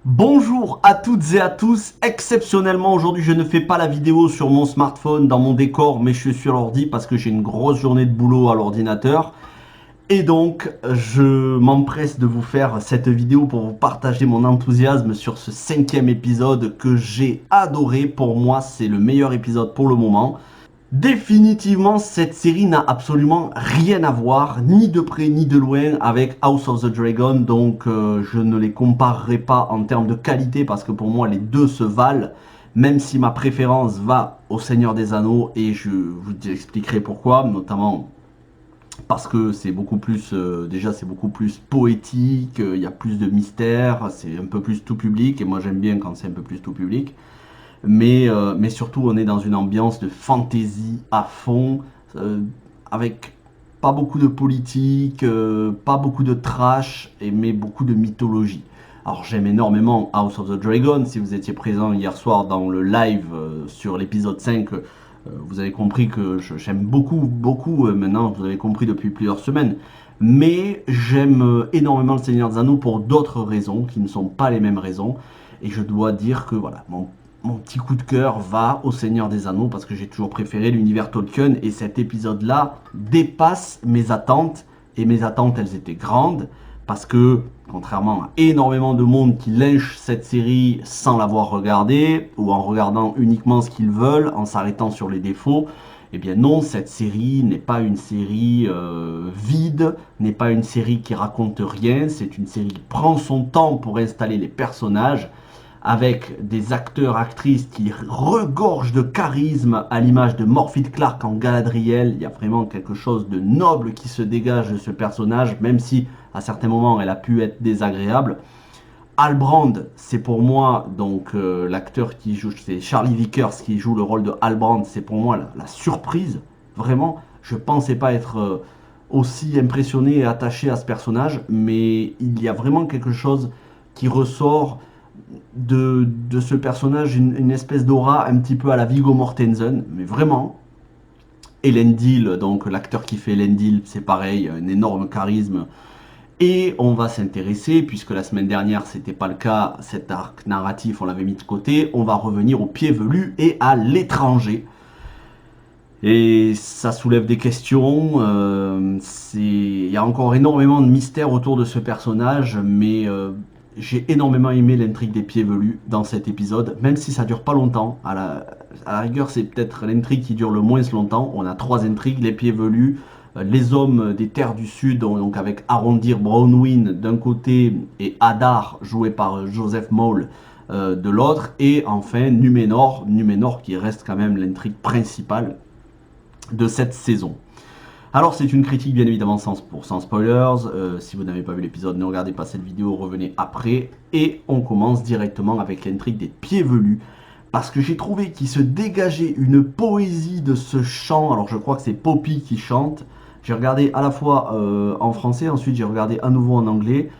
Bonjour à toutes et à tous. Exceptionnellement aujourd'hui je ne fais pas la vidéo sur mon smartphone dans mon décor, mais je suis sur l'ordi parce que j'ai une grosse journée de boulot à l'ordinateur. Et donc je m'empresse de vous faire cette vidéo pour vous partager mon enthousiasme sur ce 5e épisode que j'ai adoré. Pour moi c'est le meilleur épisode pour le moment. Définitivement, cette série n'a absolument rien à voir, ni de près ni de loin, avec House of the Dragon, donc je ne les comparerai pas en termes de qualité, parce que pour moi les deux se valent, même si ma préférence va au Seigneur des Anneaux, et je vous expliquerai pourquoi, notamment parce que c'est beaucoup plus, déjà c'est beaucoup plus poétique, il y a plus de mystère, c'est un peu plus tout public, et moi j'aime bien quand c'est un peu plus tout public. Mais surtout, on est dans une ambiance de fantasy à fond, euh, avec pas beaucoup de politique, pas beaucoup de trash, mais beaucoup de mythologie. Alors j'aime énormément House of the Dragon. Si vous étiez présent hier soir dans le live sur l'épisode 5, vous avez compris que j'aime beaucoup, maintenant, vous avez compris depuis plusieurs semaines. Mais j'aime énormément le Seigneur des Anneaux pour d'autres raisons, qui ne sont pas les mêmes raisons. Et je dois dire que voilà, mon petit coup de cœur va au Seigneur des Anneaux parce que j'ai toujours préféré l'univers Tolkien et cet épisode-là dépasse mes attentes et mes attentes elles étaient grandes parce que contrairement à énormément de monde qui lynche cette série sans l'avoir regardée ou en regardant uniquement ce qu'ils veulent en s'arrêtant sur les défauts, eh bien non, cette série n'est pas une série vide, n'est pas une série qui raconte rien, c'est une série qui prend son temps pour installer les personnages avec des acteurs, actrices qui regorgent de charisme à l'image de Morphy Clark en Galadriel. Il y a vraiment quelque chose de noble qui se dégage de ce personnage, même si à certains moments elle a pu être désagréable. Halbrand, c'est pour moi, donc l'acteur qui joue, c'est Charlie Vickers qui joue le rôle de Halbrand, c'est pour moi la surprise. Vraiment, je pensais pas être aussi impressionné et attaché à ce personnage, mais il y a vraiment quelque chose qui ressort de ce personnage, une espèce d'aura un petit peu à la Viggo Mortensen, mais vraiment. Elendil, donc l'acteur qui fait Elendil, c'est pareil, un énorme charisme. Et on va s'intéresser, puisque la semaine dernière c'était pas le cas, cet arc narratif on l'avait mis de côté, on va revenir au pied velu et à l'étranger. Et ça soulève des questions, il y a encore énormément de mystères autour de ce personnage, mais j'ai énormément aimé l'intrigue des pieds velus dans cet épisode, même si ça dure pas longtemps. À la rigueur, c'est peut-être l'intrigue qui dure le moins longtemps. On a trois intrigues, les pieds velus, les hommes des terres du sud, donc avec Arondir Brownwyn d'un côté et Hadar, joué par Joseph Maul, de l'autre, et enfin Numénor qui reste quand même l'intrigue principale de cette saison. Alors c'est une critique bien évidemment sans spoilers, si vous n'avez pas vu l'épisode ne regardez pas cette vidéo, revenez après, et on commence directement avec l'intrigue des pieds velus, parce que j'ai trouvé qu'il se dégageait une poésie de ce chant. Alors je crois que c'est Poppy qui chante, j'ai regardé à la fois en français, ensuite j'ai regardé à nouveau en anglais.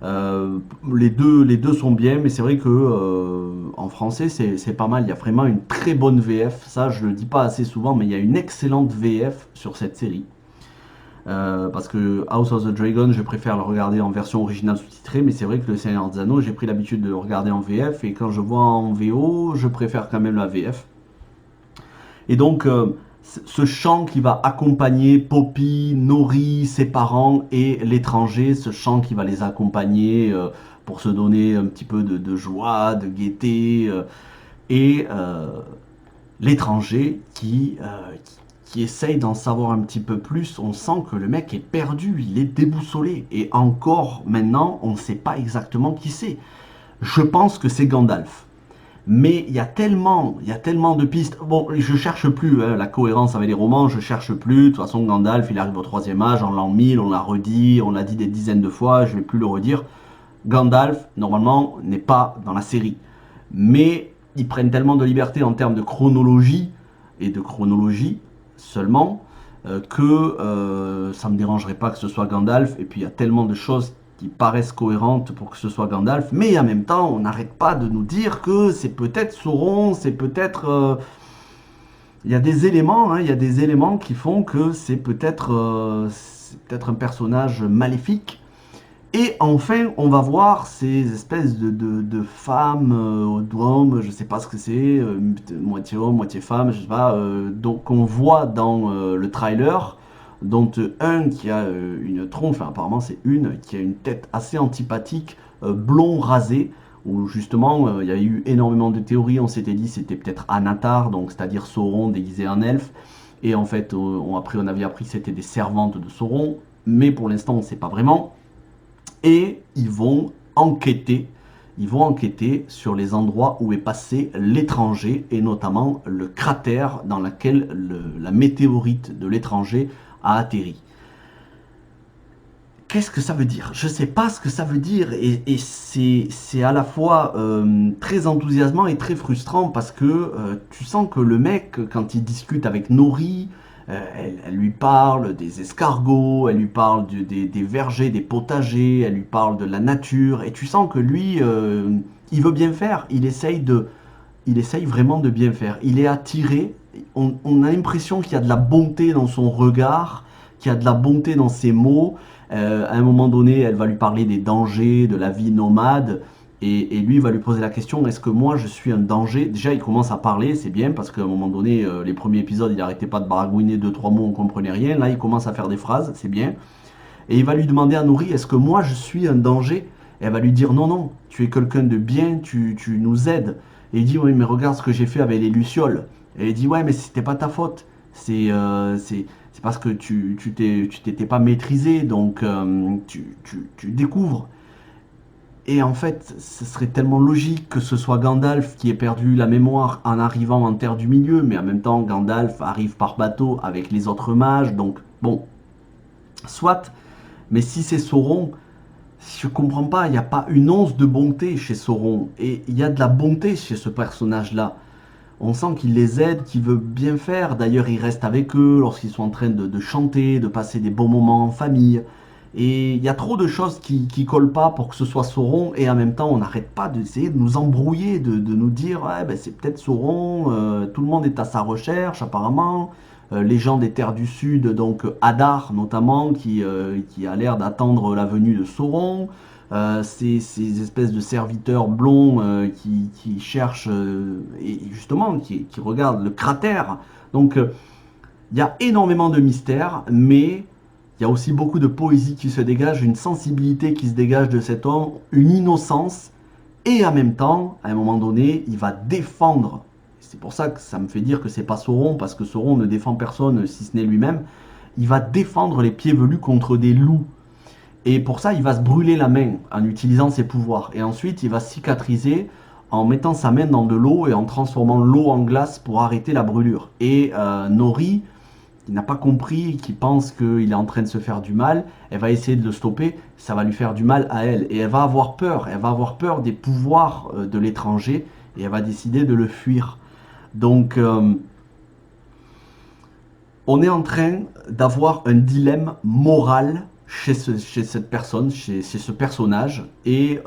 Les deux sont bien, mais c'est vrai que en français c'est pas mal. Il y a vraiment une très bonne VF. Ça, je le dis pas assez souvent, mais il y a une excellente VF sur cette série. Parce que House of the Dragon, je préfère le regarder en version originale sous-titrée, mais c'est vrai que le Seigneur des Anneaux, j'ai pris l'habitude de le regarder en VF, et quand je vois en VO, je préfère quand même la VF. Et donc, ce chant qui va accompagner Poppy, Nori, ses parents et l'étranger, ce chant qui va les accompagner pour se donner un petit peu de joie, de gaieté, et l'étranger qui essaye d'en savoir un petit peu plus. On sent que le mec est perdu, il est déboussolé, et encore maintenant, on ne sait pas exactement qui c'est. Je pense que c'est Gandalf. Mais il y a tellement de pistes. Bon, je cherche plus hein, la cohérence avec les romans, je cherche plus. De toute façon, Gandalf, il arrive au troisième âge, en l'an 1000, on l'a redit, on l'a dit des dizaines de fois, je vais plus le redire. Gandalf, normalement, n'est pas dans la série. Mais ils prennent tellement de liberté en termes de chronologie, et de chronologie seulement, que ça me dérangerait pas que ce soit Gandalf. Et puis il y a tellement de choses qui paraissent cohérentes pour que ce soit Gandalf, mais en même temps, on n'arrête pas de nous dire que c'est peut-être Sauron, c'est peut-être... il y a des éléments, hein, il y a des éléments qui font que c'est peut-être un personnage maléfique. Et enfin, on va voir ces espèces de femmes, d'hommes, je sais pas ce que c'est, moitié homme, moitié femme, je sais pas, donc on voit dans le trailer, dont un qui a une tronche, enfin apparemment c'est une, qui a une tête assez antipathique, blond rasé, où justement il y a eu énormément de théories, on s'était dit c'était peut-être Anatar, donc c'est-à-dire Sauron déguisé en elfe, et en fait on avait appris que c'était des servantes de Sauron, mais pour l'instant on ne sait pas vraiment. Et ils vont enquêter sur les endroits où est passé l'étranger, et notamment le cratère dans lequel la météorite de l'étranger a atterri. Qu'est-ce que ça veut dire? Je ne sais pas ce que ça veut dire, et c'est à la fois très enthousiasmant et très frustrant, parce que tu sens que le mec, quand il discute avec Nori, elle lui parle des escargots, elle lui parle des vergers, des potagers, elle lui parle de la nature, et tu sens que lui, il veut bien faire, il essaye vraiment de bien faire. Il est attiré, on a l'impression qu'il y a de la bonté dans son regard, qu'il y a de la bonté dans ses mots. À un moment donné, elle va lui parler des dangers de la vie nomade. Et lui, il va lui poser la question, est-ce que moi, je suis un danger? Déjà, il commence à parler, c'est bien, parce qu'à un moment donné, les premiers épisodes, il n'arrêtait pas de baragouiner deux, trois mots, on ne comprenait rien. Là, il commence à faire des phrases, c'est bien. Et il va lui demander à Nourri, est-ce que moi, je suis un danger? Et elle va lui dire, non, non, tu es quelqu'un de bien, tu nous aides. Et il dit, oui, mais regarde ce que j'ai fait avec les Lucioles. Et il dit, ouais, mais c'était pas ta faute. C'est parce que tu t'étais pas maîtrisé, donc tu découvres. Et en fait, ce serait tellement logique que ce soit Gandalf qui ait perdu la mémoire en arrivant en Terre du Milieu, mais en même temps, Gandalf arrive par bateau avec les autres mages, donc bon, soit. Mais si c'est Sauron, je comprends pas, il n'y a pas une once de bonté chez Sauron. Et il y a de la bonté chez ce personnage-là. On sent qu'il les aide, qu'il veut bien faire. D'ailleurs, il reste avec eux lorsqu'ils sont en train de chanter, de passer des bons moments en famille. Et il y a trop de choses qui collent pas pour que ce soit Sauron. Et en même temps, on n'arrête pas d'essayer de nous embrouiller, de nous dire ouais, ben, c'est peut-être Sauron, tout le monde est à sa recherche apparemment. Les gens des terres du sud, donc Hadar notamment, qui a l'air d'attendre la venue de Sauron. Ces espèces de serviteurs blonds qui cherchent et justement qui regardent le cratère. Donc il y a énormément de mystères, mais il y a aussi beaucoup de poésie qui se dégage, une sensibilité qui se dégage de cet homme, une innocence, et en même temps, à un moment donné, il va défendre. C'est pour ça que ça me fait dire que c'est pas Sauron, parce que Sauron ne défend personne si ce n'est lui-même. Il va défendre les pieds velus contre des loups. Et pour ça, il va se brûler la main en utilisant ses pouvoirs. Et ensuite, il va cicatriser en mettant sa main dans de l'eau et en transformant l'eau en glace pour arrêter la brûlure. Et Nori, qui n'a pas compris, qui pense qu'il est en train de se faire du mal, elle va essayer de le stopper, ça va lui faire du mal à elle. Et elle va avoir peur des pouvoirs de l'étranger, et elle va décider de le fuir. Donc, on est en train d'avoir un dilemme moral chez cette personne, chez ce personnage, et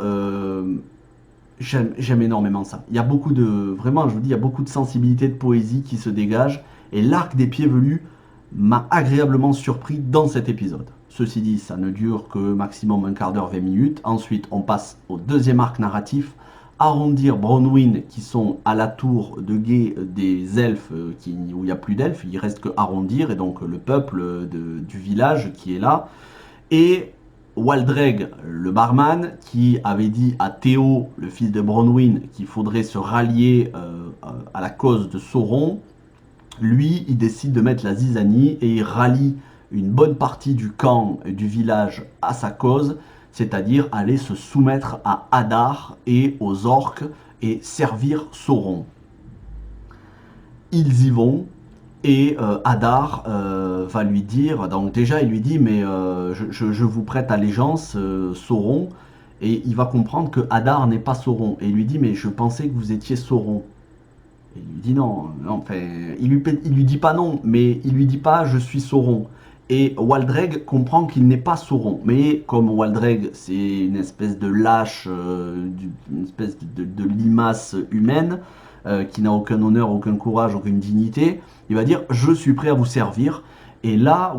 j'aime énormément ça. Il y a beaucoup de, vraiment, je vous dis, il y a beaucoup de sensibilité, de poésie qui se dégage, et l'arc des pieds velus m'a agréablement surpris dans cet épisode. Ceci dit, ça ne dure que maximum un quart d'heure, 20 minutes. Ensuite, on passe au deuxième arc narratif, arrondir Bronwyn, qui sont à la tour de guet des elfes, où il n'y a plus d'elfes, il reste que arrondir, et donc le peuple du village qui est là. Et Waldreg, le barman, qui avait dit à Théo, le fils de Bronwyn, qu'il faudrait se rallier à la cause de Sauron, lui, il décide de mettre la zizanie et il rallie une bonne partie du camp du village à sa cause, c'est-à-dire aller se soumettre à Hadar et aux orques et servir Sauron. Ils y vont, et Hadar va lui dire, donc déjà il lui dit mais je vous prête allégeance Sauron, et il va comprendre que Hadar n'est pas Sauron, et il lui dit mais je pensais que vous étiez Sauron. Et il lui dit non, enfin, il lui dit pas non, mais il lui dit pas je suis Sauron. Et Waldreg comprend qu'il n'est pas Sauron, mais comme Waldreg c'est une espèce de lâche, une espèce de limace humaine, qui n'a aucun honneur, aucun courage, aucune dignité, il va dire je suis prêt à vous servir. Et là,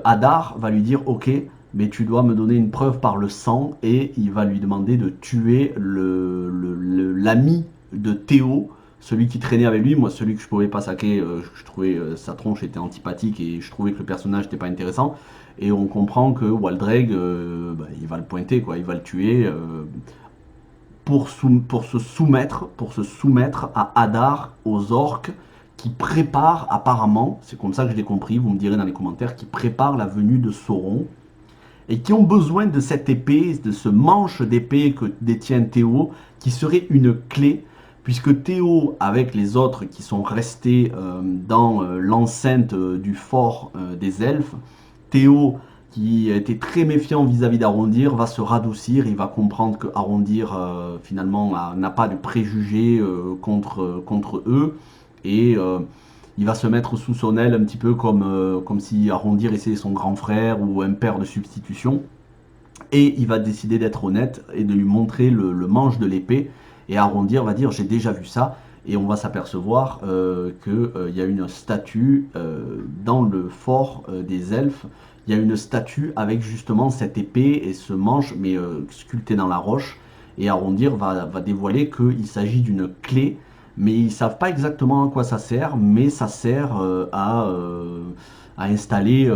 Hadar va lui dire ok, mais tu dois me donner une preuve par le sang, et il va lui demander de tuer l'ami de Théo, celui qui traînait avec lui. Moi, celui que je pouvais pas saquer, je trouvais sa tronche était antipathique et je trouvais que le personnage n'était pas intéressant. Et on comprend que Waldraig, il va le pointer, quoi, il va le tuer pour se soumettre à Hadar, aux orques, qui préparent apparemment, c'est comme ça que je l'ai compris, vous me direz dans les commentaires, qui préparent la venue de Sauron et qui ont besoin de cette épée, de ce manche d'épée que détient Théo, qui serait une clé, puisque Théo, avec les autres qui sont restés dans l'enceinte du fort des elfes, Théo, qui était très méfiant vis-à-vis d'Arondir, va se radoucir, il va comprendre que Arondir, finalement, n'a pas de préjugés contre eux, et il va se mettre sous son aile un petit peu comme si Arondir était son grand frère ou un père de substitution. Et il va décider d'être honnête et de lui montrer le manche de l'épée. Et Arondir va dire j'ai déjà vu ça. Et on va s'apercevoir qu'il y a une statue dans le fort des elfes. Il y a une statue avec justement cette épée et ce manche, mais sculpté dans la roche. Et Arondir va dévoiler qu'il s'agit d'une clé, mais ils ne savent pas exactement à quoi ça sert, mais ça sert à installer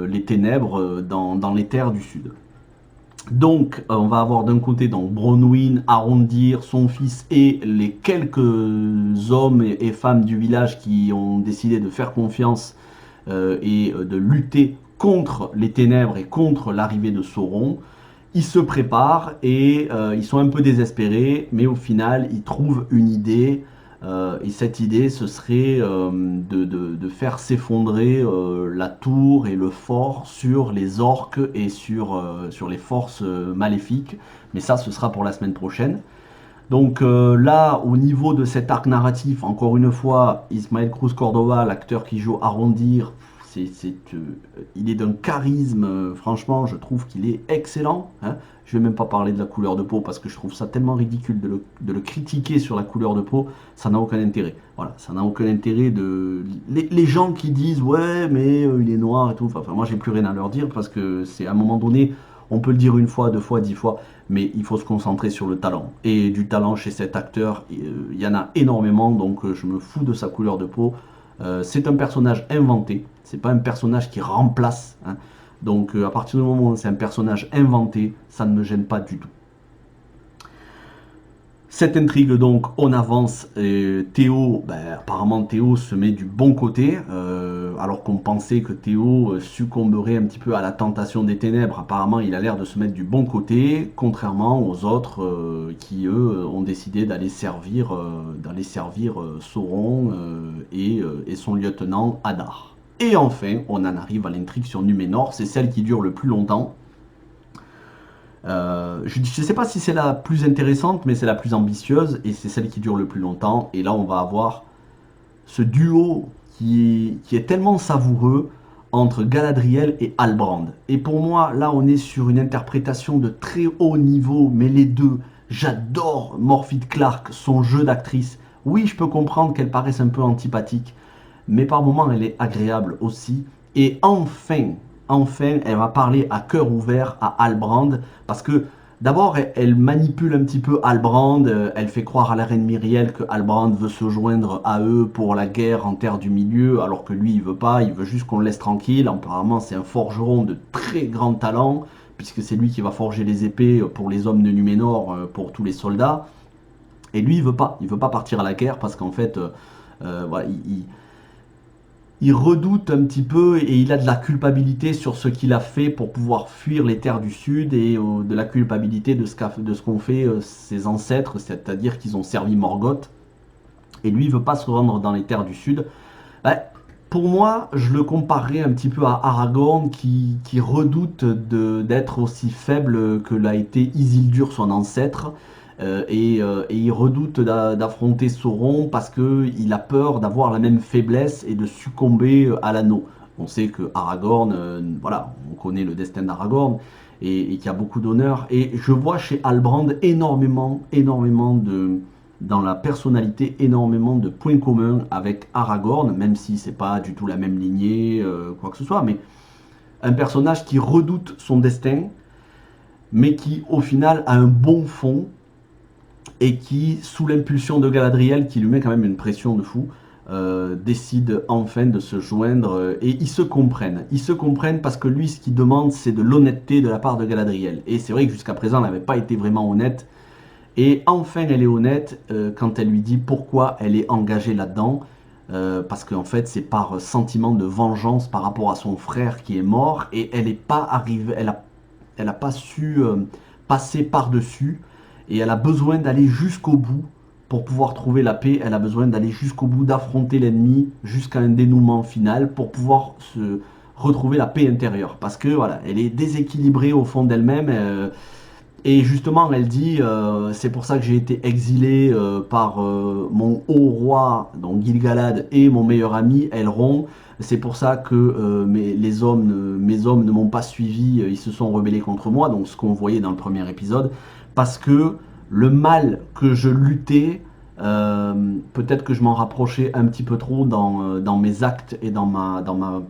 les ténèbres dans les terres du sud. Donc, on va avoir d'un côté donc Bronwyn, Arondir, son fils et les quelques hommes et femmes du village qui ont décidé de faire confiance et de lutter contre les ténèbres et contre l'arrivée de Sauron. Ils se préparent et ils sont un peu désespérés, mais au final, ils trouvent une idée. Et cette idée, ce serait de faire s'effondrer la tour et le fort sur les orques et sur les forces maléfiques. Mais ça, ce sera pour la semaine prochaine. Donc là, au niveau de cet arc narratif, encore une fois, Ismael Cruz Cordova, l'acteur qui joue Arondir, il est d'un charisme, franchement, je trouve qu'il est excellent. Hein. Je ne vais même pas parler de la couleur de peau parce que je trouve ça tellement ridicule de le critiquer sur la couleur de peau, ça n'a aucun intérêt. Voilà, ça n'a aucun intérêt les gens qui disent ouais, mais il est noir et tout. Enfin, moi, j'ai plus rien à leur dire parce que c'est à un moment donné, on peut le dire une fois, deux fois, 10 fois, mais il faut se concentrer sur le talent. Et du talent chez cet acteur, il y en a énormément, donc je me fous de sa couleur de peau. C'est un personnage inventé, c'est pas un personnage qui remplace. Hein. Donc à partir du moment où c'est un personnage inventé, ça ne me gêne pas du tout. Cette intrigue donc, on avance. Théo, apparemment Théo se met du bon côté, alors qu'on pensait que Théo succomberait un petit peu à la tentation des ténèbres. Apparemment, il a l'air de se mettre du bon côté, contrairement aux autres qui eux ont décidé d'aller servir Sauron et son lieutenant Hadar. Et enfin, on en arrive à l'intrigue sur Numénor, c'est celle qui dure le plus longtemps. Je ne sais pas si c'est la plus intéressante, mais c'est la plus ambitieuse et c'est celle qui dure le plus longtemps. Et là, on va avoir ce duo qui est tellement savoureux entre Galadriel et Halbrand. Et pour moi, là, on est sur une interprétation de très haut niveau, mais les deux, j'adore Morfydd Clark, son jeu d'actrice. Oui, je peux comprendre qu'elle paraisse un peu antipathique, mais par moments, elle est agréable aussi. Et enfin, elle va parler à cœur ouvert à Halbrand, parce que d'abord, elle manipule un petit peu Halbrand, elle fait croire à la reine Myriel que Halbrand veut se joindre à eux pour la guerre en Terre du Milieu, alors que lui, il veut pas, il veut juste qu'on le laisse tranquille. Apparemment, c'est un forgeron de très grand talent, puisque c'est lui qui va forger les épées pour les hommes de Numénor, pour tous les soldats. Et lui, il veut pas partir à la guerre, parce qu'en fait, voilà, il redoute un petit peu et il a de la culpabilité sur ce qu'il a fait pour pouvoir fuir les terres du sud et de la culpabilité de ce qu'ont fait ses ancêtres, c'est-à-dire qu'ils ont servi Morgoth. Et lui, il veut pas se rendre dans les terres du sud. Pour moi, je le comparerais un petit peu à Aragorn qui redoute d'être aussi faible que l'a été Isildur, son ancêtre. Et il redoute d'affronter Sauron parce qu'il a peur d'avoir la même faiblesse et de succomber à l'anneau. On sait que Aragorn, voilà, on connaît le destin d'Aragorn et qu'il y a beaucoup d'honneur. Et je vois chez Halbrand énormément dans la personnalité, énormément de points communs avec Aragorn, même si c'est pas du tout la même lignée, quoi que ce soit. Mais Un personnage qui redoute son destin, mais qui au final a un bon fond, et qui, sous l'impulsion de Galadriel, qui lui met quand même une pression de fou, décide enfin de se joindre, et ils se comprennent. Ils se comprennent parce que lui, ce qu'il demande, c'est de l'honnêteté de la part de Galadriel. Et c'est vrai que jusqu'à présent, elle n'avait pas été vraiment honnête. Et enfin, elle est honnête quand elle lui dit pourquoi elle est engagée là-dedans. Parce qu'en fait, c'est par sentiment de vengeance par rapport à son frère qui est mort. Et elle n'est pas arrivée, elle a pas su passer par-dessus. Et elle a besoin d'aller jusqu'au bout pour pouvoir trouver la paix. Elle a besoin d'aller jusqu'au bout, d'affronter l'ennemi jusqu'à un dénouement final pour pouvoir se retrouver la paix intérieure. Parce que voilà, elle est déséquilibrée au fond d'elle-même. Et justement, elle dit, c'est pour ça que j'ai été exilée par mon haut roi, donc Gil-galad, et mon meilleur ami, Elrond. C'est pour ça que mes hommes ne m'ont pas suivi, ils se sont rebellés contre moi, donc ce qu'on voyait dans le premier épisode. Parce que le mal que je luttais, peut-être que je m'en rapprochais un petit peu trop dans mes actes et dans ma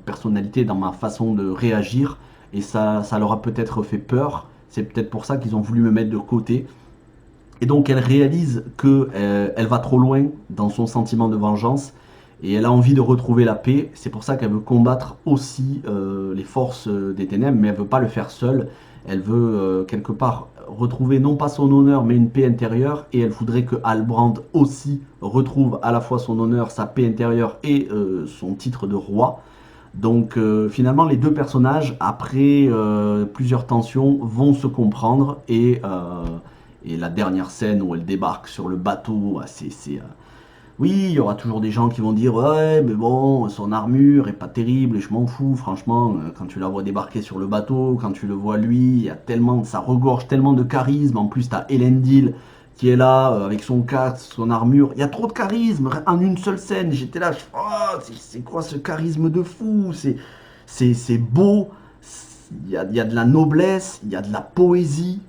personnalité, dans ma façon de réagir. Et ça leur a peut-être fait peur. C'est peut-être pour ça qu'ils ont voulu me mettre de côté. Et donc elle réalise que elle va trop loin dans son sentiment de vengeance et elle a envie de retrouver la paix. C'est pour ça qu'elle veut combattre aussi les forces des ténèbres, mais elle veut pas le faire seule. Elle veut quelque part retrouver non pas son honneur, mais une paix intérieure. Et elle voudrait que Halbrand aussi retrouve à la fois son honneur, sa paix intérieure et son titre de roi. Donc finalement, les deux personnages, après plusieurs tensions, vont se comprendre. Et la dernière scène où elle débarque sur le bateau, oui, il y aura toujours des gens qui vont dire ouais, mais bon, son armure est pas terrible et je m'en fous. Franchement, quand tu la vois débarquer sur le bateau, quand tu le vois lui, il y a tellement, ça regorge tellement de charisme. En plus, t'as Elendil qui est là avec son casque, son armure. Il y a trop de charisme en une seule scène. J'étais là, oh, c'est quoi ce charisme de fou? C'est beau. Il y a de la noblesse, il y a de la poésie.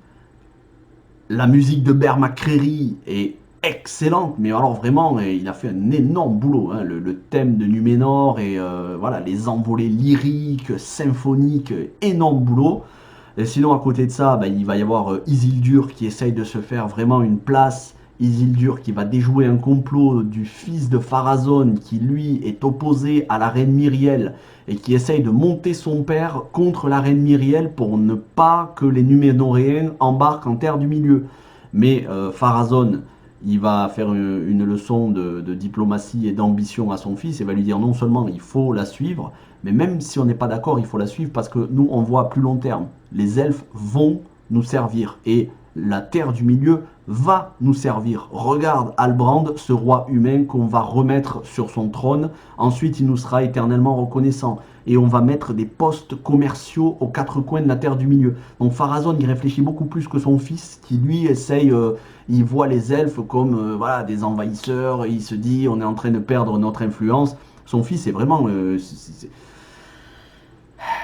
La musique de Bear McCreary est excellente, mais alors vraiment, il a fait un énorme boulot. Hein. Le thème de Numénor et voilà, les envolées lyriques, symphoniques, énorme boulot. Et sinon, à côté de ça, bah, il va y avoir Isildur qui essaye de se faire vraiment une place. Isildur qui va déjouer un complot du fils de Pharazôn qui lui est opposé à la reine Myriel et qui essaye de monter son père contre la reine Myriel pour ne pas que les Numénoréens embarquent en terre du milieu. Mais Pharazôn, il va faire une leçon de diplomatie et d'ambition à son fils et va lui dire non seulement il faut la suivre, mais même si on n'est pas d'accord, il faut la suivre parce que nous, on voit à plus long terme. Les elfes vont nous servir et la terre du milieu va nous servir. Regarde Halbrand, ce roi humain qu'on va remettre sur son trône. Ensuite, il nous sera éternellement reconnaissant. Et on va mettre des postes commerciaux aux quatre coins de la terre du milieu. Donc Pharazôn, il réfléchit beaucoup plus que son fils, qui lui essaye, il voit les elfes comme voilà, des envahisseurs. Il se dit, on est en train de perdre notre influence. Son fils est vraiment...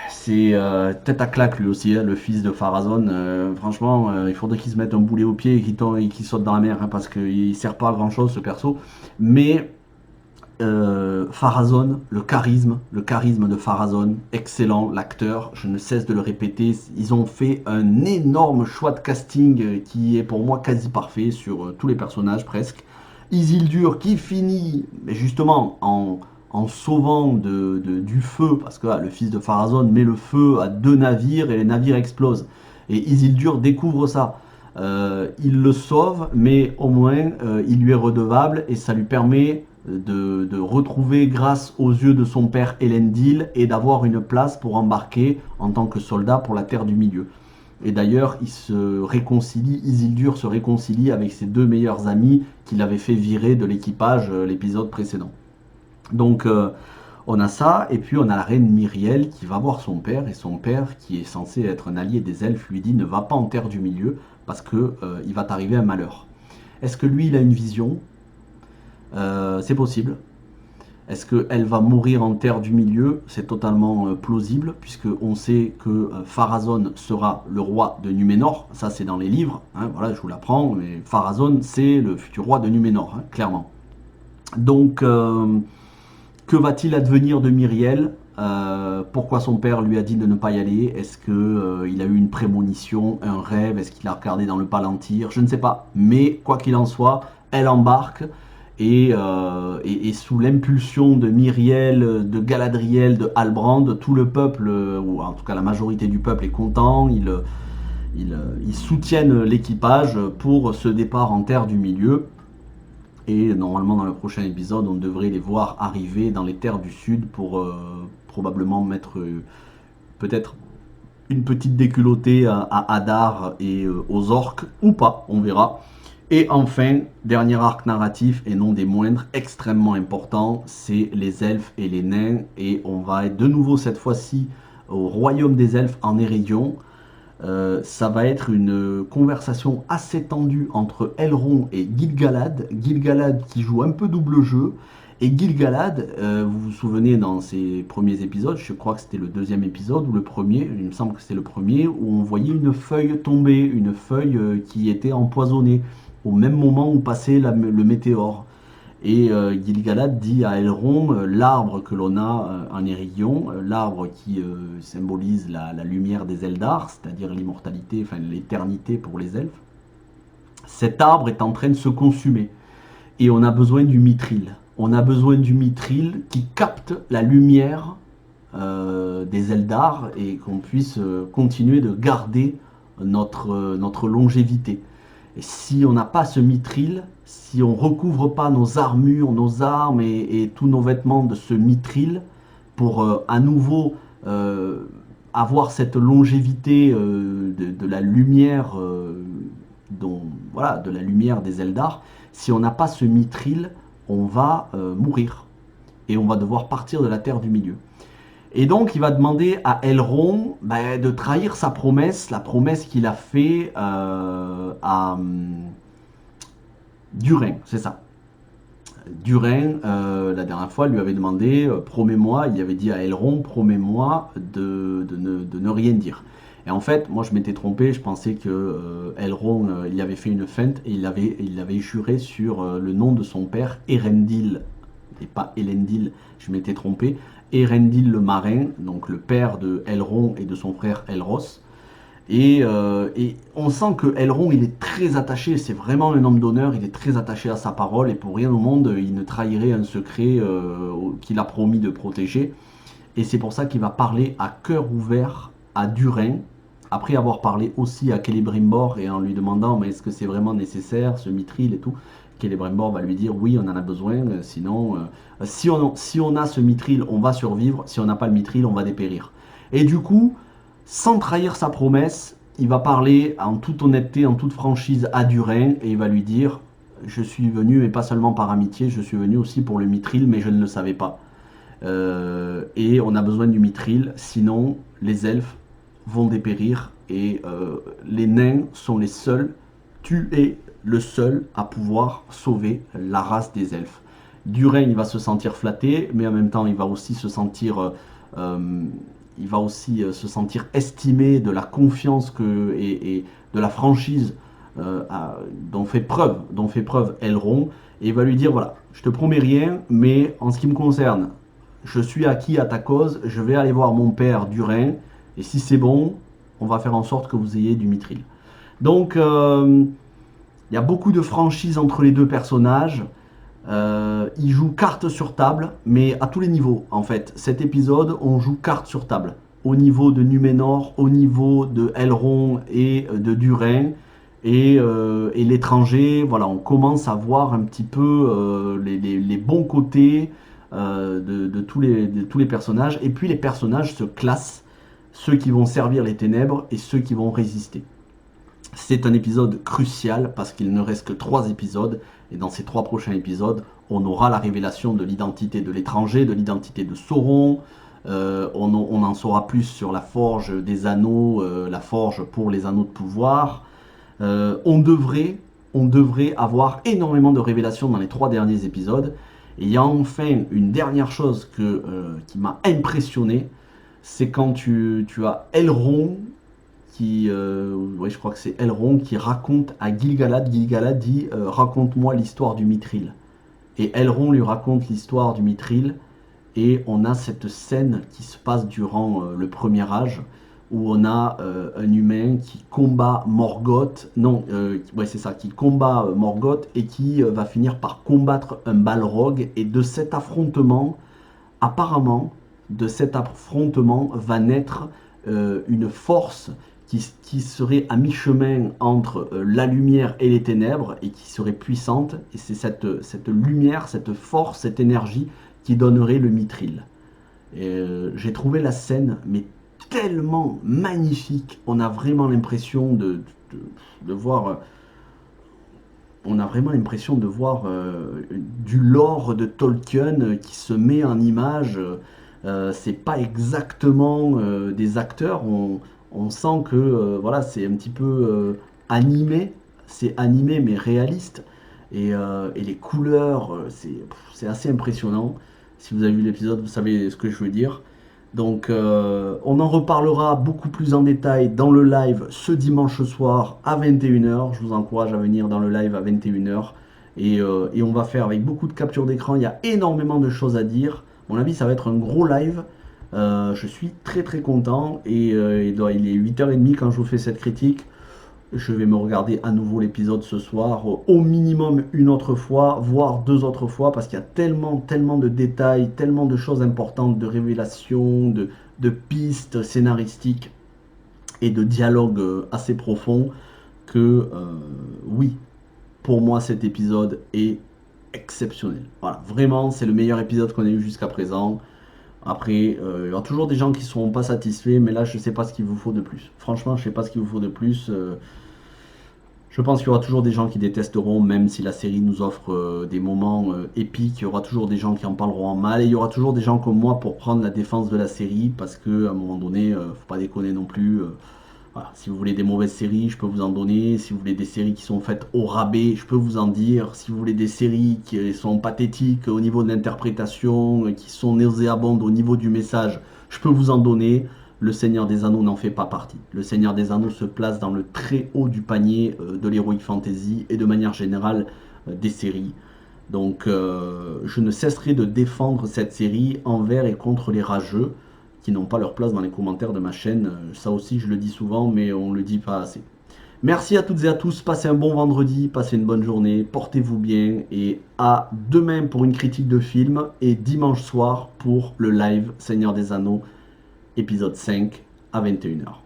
c'est tête à claque lui aussi, hein, le fils de Pharazôn. Franchement, il faudrait qu'il se mette un boulet au pied et qu'il saute dans la mer, hein, parce qu'il ne sert pas à grand chose ce perso. Mais Pharazôn, le charisme de Pharazôn, excellent, l'acteur, je ne cesse de le répéter. Ils ont fait un énorme choix de casting qui est pour moi quasi parfait sur tous les personnages presque. Isildur qui finit justement en sauvant du feu, parce que le fils de Pharazôn met le feu à deux navires et les navires explosent. Et Isildur découvre ça. Il le sauve, mais au moins il lui est redevable et ça lui permet de retrouver grâce aux yeux de son père Elendil et d'avoir une place pour embarquer en tant que soldat pour la Terre du Milieu. Et d'ailleurs, Isildur se réconcilie avec ses deux meilleurs amis qu'il avait fait virer de l'équipage l'épisode précédent. Donc on a ça, et puis on a la reine Myriel qui va voir son père, et son père, qui est censé être un allié des elfes, lui dit ne va pas en terre du milieu, parce que il va t'arriver un malheur. Est-ce que lui, il a une vision? C'est possible. Est-ce qu'elle va mourir en terre du milieu? C'est totalement plausible, puisqu'on sait que Pharazôn sera le roi de Numénor, ça c'est dans les livres, hein, voilà, je vous l'apprends, mais Pharazôn c'est le futur roi de Numénor, hein, clairement. Donc... que va-t-il advenir de Myriel? Pourquoi son père lui a dit de ne pas y aller? Est-ce que il a eu une prémonition, un rêve? Est-ce qu'il a regardé dans le Palantir? Je ne sais pas. Mais quoi qu'il en soit, elle embarque et sous l'impulsion de Myriel, de Galadriel, de Halbrand, tout le peuple, ou en tout cas la majorité du peuple est content. Ils soutiennent l'équipage pour ce départ en Terre du Milieu. Et normalement dans le prochain épisode, on devrait les voir arriver dans les terres du sud pour probablement mettre peut-être une petite déculottée à Hadar et aux orques, ou pas, on verra. Et enfin, dernier arc narratif, et non des moindres, extrêmement important, c'est les elfes et les nains. Et on va être de nouveau cette fois-ci au royaume des elfes en Erédion. Ça va être une conversation assez tendue entre Elrond et Gil-galad. Gil-galad qui joue un peu double jeu. Et Gil-galad, vous vous souvenez dans ses premiers épisodes, je crois que c'était le deuxième épisode ou le premier, il me semble que c'était le premier, où on voyait une feuille tomber, une feuille qui était empoisonnée, au même moment où passait le météore. Et Gil-galad dit à Elrond, l'arbre que l'on a en Erégion, l'arbre qui symbolise la lumière des Eldar, c'est-à-dire l'immortalité, enfin l'éternité pour les elfes, cet arbre est en train de se consumer. Et on a besoin du mithril. On a besoin du mithril qui capte la lumière des Eldar et qu'on puisse continuer de garder notre longévité. Et si on n'a pas ce mithril, si on recouvre pas nos armures, nos armes et tous nos vêtements de ce mithril pour à nouveau avoir cette longévité de la lumière voilà, de la lumière des Eldar, si on n'a pas ce mithril, on va mourir et on va devoir partir de la Terre du Milieu. Et donc il va demander à Elrond de trahir sa promesse, la promesse qu'il a fait à Durin, c'est ça. Durin, la dernière fois, lui avait demandé, promets-moi, il avait dit à Elrond, promets-moi de ne rien dire. Et en fait, moi je m'étais trompé, je pensais que Elrond, il avait fait une feinte et il avait juré sur le nom de son père, Erendil, et pas Elendil, je m'étais trompé. Erendil le marin, donc le père de Elrond et de son frère Elros. Et on sent que Elrond, il est très attaché, c'est vraiment un homme d'honneur, il est très attaché à sa parole et pour rien au monde, il ne trahirait un secret qu'il a promis de protéger. Et c'est pour ça qu'il va parler à cœur ouvert à Durin, après avoir parlé aussi à Celebrimbor et en lui demandant mais est-ce que c'est vraiment nécessaire ce mithril et tout. Celebrimbor va lui dire oui, on en a besoin, sinon si on a ce mithril, on va survivre, si on n'a pas le mithril, on va dépérir. Et du coup, sans trahir sa promesse, il va parler en toute honnêteté, en toute franchise à Durin et il va lui dire je suis venu, mais pas seulement par amitié, je suis venu aussi pour le mithril, mais je ne le savais pas. Et on a besoin du mithril, sinon les elfes vont dépérir et les nains sont les seuls, tu es le seul à pouvoir sauver la race des elfes. Durin, il va se sentir flatté, mais en même temps, il va aussi se sentir se sentir estimé de la confiance et de la franchise dont fait preuve Elrond, et il va lui dire voilà, je te promets rien, mais en ce qui me concerne, je suis acquis à ta cause, je vais aller voir mon père Durin, et si c'est bon, on va faire en sorte que vous ayez du mithril. Donc, il y a beaucoup de franchise entre les deux personnages. Ils jouent carte sur table, mais à tous les niveaux en fait. Cet épisode, on joue carte sur table. Au niveau de Numénor, au niveau de Elrond et de Durin, et l'étranger, voilà, on commence à voir un petit peu les bons côtés de tous les personnages. Et puis les personnages se classent, ceux qui vont servir les ténèbres et ceux qui vont résister. C'est un épisode crucial parce qu'il ne reste que 3 épisodes et dans ces 3 prochains épisodes, on aura la révélation de l'identité de l'étranger, de l'identité de Sauron. On en saura plus sur la forge des anneaux, la forge pour les anneaux de pouvoir. On devrait avoir énormément de révélations dans les 3 derniers épisodes. Et il y a enfin une dernière chose qui m'a impressionné, c'est quand tu as Elrond je crois que c'est Elrond qui raconte à Gil-galad. Gil-galad dit raconte-moi l'histoire du mithril. Et Elrond lui raconte l'histoire du mithril Et on a cette scène qui se passe durant le premier âge, où on a un humain qui combat Morgoth, non, ouais c'est ça, qui combat Morgoth et qui va finir par combattre un Balrog. Et de cet affrontement, apparemment, de cet affrontement va naître une force qui serait à mi-chemin entre la lumière et les ténèbres et qui serait puissante. Et c'est cette lumière, cette force, cette énergie qui donnerait le mithril. J'ai trouvé la scène mais tellement magnifique. On a vraiment l'impression de voir on a vraiment l'impression de voir du lore de Tolkien qui se met en image. C'est pas exactement des acteurs. On sent que voilà, c'est un petit peu animé. C'est animé mais réaliste. Et les couleurs, c'est assez impressionnant. Si vous avez vu l'épisode, vous savez ce que je veux dire. Donc, on en reparlera beaucoup plus en détail dans le live ce dimanche soir à 21h. Je vous encourage à venir dans le live à 21h. Et on va faire avec beaucoup de captures d'écran. Il y a énormément de choses à dire. À mon avis, ça va être un gros live. Je suis très très content. Il est 8h30 quand je vous fais cette critique. Je vais me regarder à nouveau l'épisode ce soir, au minimum une autre fois, voire deux autres fois, parce qu'il y a tellement, tellement de détails, tellement de choses importantes, de révélations, de pistes scénaristiques et de dialogues assez profonds que, oui, pour moi, cet épisode est exceptionnel. Voilà, vraiment, c'est le meilleur épisode qu'on ait eu jusqu'à présent. Après, il y aura toujours des gens qui ne seront pas satisfaits, mais là, je ne sais pas ce qu'il vous faut de plus. Franchement, je ne sais pas ce qu'il vous faut de plus. Je pense qu'il y aura toujours des gens qui détesteront, même si la série nous offre des moments épiques. Il y aura toujours des gens qui en parleront en mal. Et il y aura toujours des gens comme moi pour prendre la défense de la série. Parce qu'à un moment donné, faut pas déconner non plus. Voilà. Si vous voulez des mauvaises séries, je peux vous en donner. Si vous voulez des séries qui sont faites au rabais, je peux vous en dire. Si vous voulez des séries qui sont pathétiques au niveau de l'interprétation, qui sont nauséabondes au niveau du message, je peux vous en donner. Le Seigneur des Anneaux n'en fait pas partie. Le Seigneur des Anneaux se place dans le très haut du panier de l'heroic fantasy et de manière générale des séries. Donc je ne cesserai de défendre cette série envers et contre les rageux qui n'ont pas leur place dans les commentaires de ma chaîne. Ça aussi je le dis souvent mais on ne le dit pas assez. Merci à toutes et à tous, passez un bon vendredi, passez une bonne journée, portez-vous bien et à demain pour une critique de film et dimanche soir pour le live Seigneur des Anneaux épisode 5 à 21h.